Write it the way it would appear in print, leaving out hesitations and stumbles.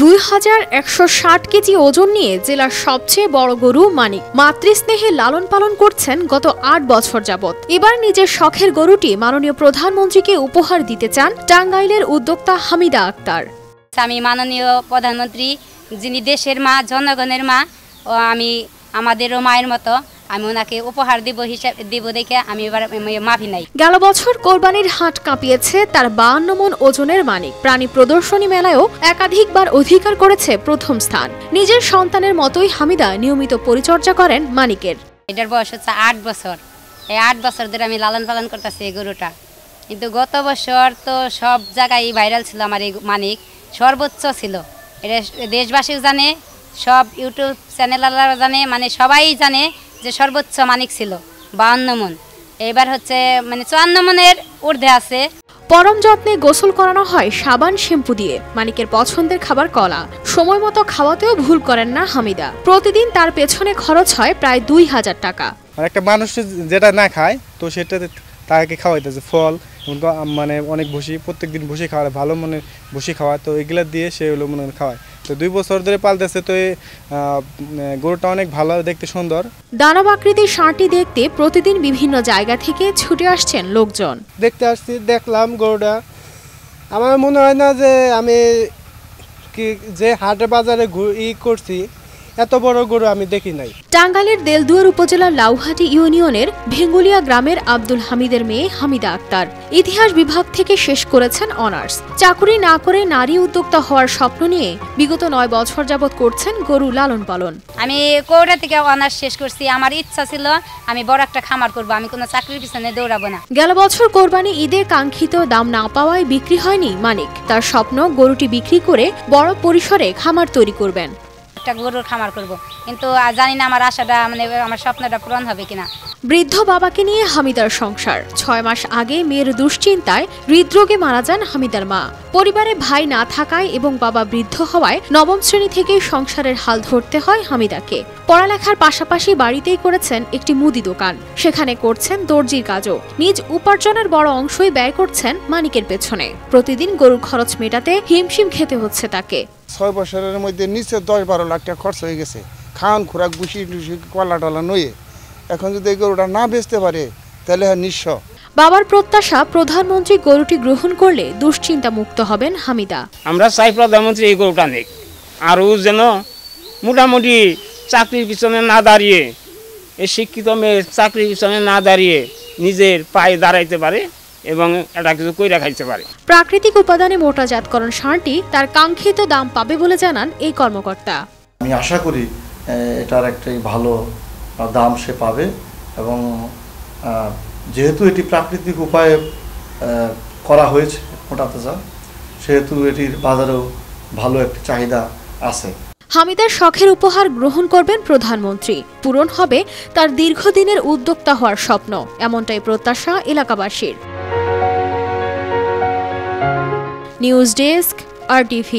2160 KG ওজন নিয়ে জেলার সবচেয়ে বড় গরু মানিক মাতৃস্নেহে লালন পালন করছেন গত 8 বছর যাবত। এবার নিজের শখের গরুটি মাননীয় প্রধানমন্ত্রীকে উপহার দিতে চান টাঙ্গাইলের উদ্যোক্তা হামিদা আক্তার। আমি মাননীয় প্রধানমন্ত্রী, যিনি দেশের মা, জনগণের মা, ও আমি আমাদেরও মায়ের মতো, আমি ওনাকে উপহার দিব দেখে আমি এবার মাফি নাই। গেল বছর কোরবানির হাট কাঁপিয়েছে তার 52 মণ ওজনের মানিক। প্রাণী প্রদর্শনী মেলায়ও একাধিকবার অধিকার করেছে প্রথম স্থান। নিজের সন্তানের মতোই হামিদা নিয়মিত পরিচর্যা করেন মানিকের। এটার বয়স হচ্ছে 8 বছর। এই 8 বছর ধরে আমি লালন পালন করতেছি এই গরুটা। কিন্তু গত বছর তো সব জায়গায় ভাইরাল ছিল আমার এই মানিক, সর্বোচ্চ ছিল। এটা দেশবাসীও জানে, সব ইউটিউব চ্যানেলওয়ালারা জানে, মানে সবাই জানে যে সর্বোচ্চ মানিক ছিল 52 মণ। এবার হচ্ছে মানে 54 মণের ঊর্ধ্বে আছে। পরম যত্নে গোসল করানো হয় সাবান শ্যাম্পু দিয়ে। মানিকের পছন্দের খাবার কলা, সময় মতো খাওয়াতেও ভুল করেন না হামিদা। প্রতিদিন তার পেছনে খরচ হয় প্রায় 2000 টাকা। আর একটা মানুষ যেটা না খায় তো সেটা তাকে খাওয়াইতেছে ফল, মানে অনেক ভুসি, প্রত্যেকদিন ভুসি খাওয়ায়, ভালো মনে ভুসি খাওয়ায়, তো এগুলা দিয়ে সে হলো মনে খাওয়ায়। তো 2 বছর ধরে পালতেছে, তো গরুটা অনেক ভালো, দেখতে সুন্দর। দানব আকৃতির ষাঁড়টি দেখতে প্রতিদিন বিভিন্ন জায়গা থেকে ছুটে আসছেন লোকজন। দেখতে আসছি, দেখলাম গরুটা। আমার মনে হয় না যে আমি যে হাটে বাজারে করছি এত বড় গরু আমি দেখি নাই। টাঙ্গাইলের দেলদুয়ার উপজেলার লাউহাটি ইউনিয়নের ভেঙ্গুলিয়া গ্রামের আব্দুল হামিদের মেয়ে হামিদা আক্তার ইতিহাস বিভাগ থেকে শেষ করেছেন অনার্স। চাকুরি না করে নারী উদ্যোক্তা হওয়ার স্বপ্ন নিয়ে বিগত 9 বছর যাবৎ করছেন গরু লালন পালন। আমি কোটা থেকে অনার্স শেষ করছি। আমার ইচ্ছা ছিল আমি বড় একটা খামার করব, আমি কোনো চাকরির পিছনে দৌড়াবো না। গেল বছর কোরবানি ঈদে কাঙ্ক্ষিত দাম না পাওয়ায় বিক্রি হয়নি মানিক। তার স্বপ্ন গরুটি বিক্রি করে বড় পরিসরে খামার তৈরি করবেন। একটা গরুর খামার করব, কিন্তু জানি না আমার আশাটা, মানে আমার স্বপ্নটা পূরণ হবে কিনা। বৃদ্ধ বাবাকে নিয়ে হামিদার সংসার। 6 মাস আগে মেয়ের দুশ্চিন্তায় হৃদরোগে মারা যান হামিদার মা। পরিবারে ভাই না থাকায় এবং বাবা বৃদ্ধ হওয়ায় 9ম শ্রেণী থেকেই সংসারের হাল ধরতে হয় হামিদাকে। পড়ালেখার পাশাপাশি বাড়িতেই করেছেন একটি মুদি দোকান, সেখানে করছেন দর্জির কাজও। নিজ উপার্জনের বড় অংশই ব্যয় করছেন মানিকের পেছনে। প্রতিদিন গরুর খরচ মেটাতে হিমশিম খেতে হচ্ছে তাকে। 6 বছরের মধ্যে নিচে 10-12 লাখ টাকা খরচ হয়ে গেছে, খাওয়ান খোরাক বুসি কলা টলা নয়ে। এখন যদি এই গরুটা না বেচতে পারে তাহলে নিঃস্ব। বাবার প্রত্যাশা, প্রধানমন্ত্রী গরুটি গ্রহণ করলে দুশ্চিন্তা মুক্ত হবেন হামিদা। আমরা চাই প্রধানমন্ত্রী এই গরুটা নেক, আরও যেন মোটামুটি চাকরির পিছনে না দাঁড়িয়ে, এই শিক্ষিত মেয়ে চাকরির পিছনে না দাঁড়িয়ে নিজের পায়ে দাঁড়াইতে পারে এবং এটা কিছু কইরা খাইতে পারে। প্রাকৃতিক উপাদানে মোটাজাতকরণ ষাঁড়টি তার কাঙ্ক্ষিত দাম পাবে বলে জানান এই কর্মকর্তা। আমি আশা করি এটার একটি ভালো দাম সে পাবে, এবং যেহেতু এটি প্রাকৃতিক উপায়ে করা হয়েছে মোটা তাজা, সেহেতু এটির বাজারেও ভালো একটি চাহিদা আছে। হামিদার শখের উপহার গ্রহণ করবেন প্রধানমন্ত্রী। পূরণ হবে তার দীর্ঘদিনের উদ্যোক্তা হওয়ার স্বপ্ন, এমনটাই প্রত্যাশা এলাকাবাসীর। News desk, RTV।